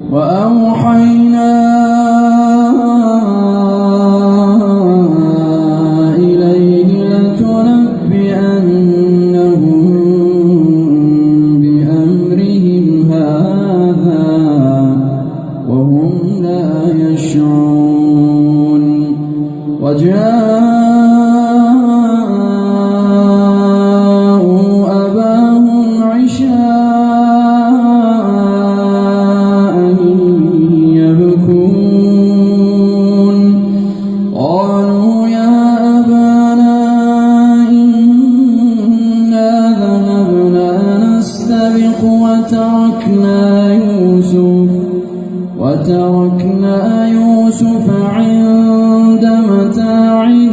وأوحينا إليه لتنبئنهم بأمرهم هذا وهم لا يشعرون وجاءوا أباهم عشاء يبكون قالوا يا أبانا إنا ذهبنا نستبق وتركنا يوسف عند متاعنا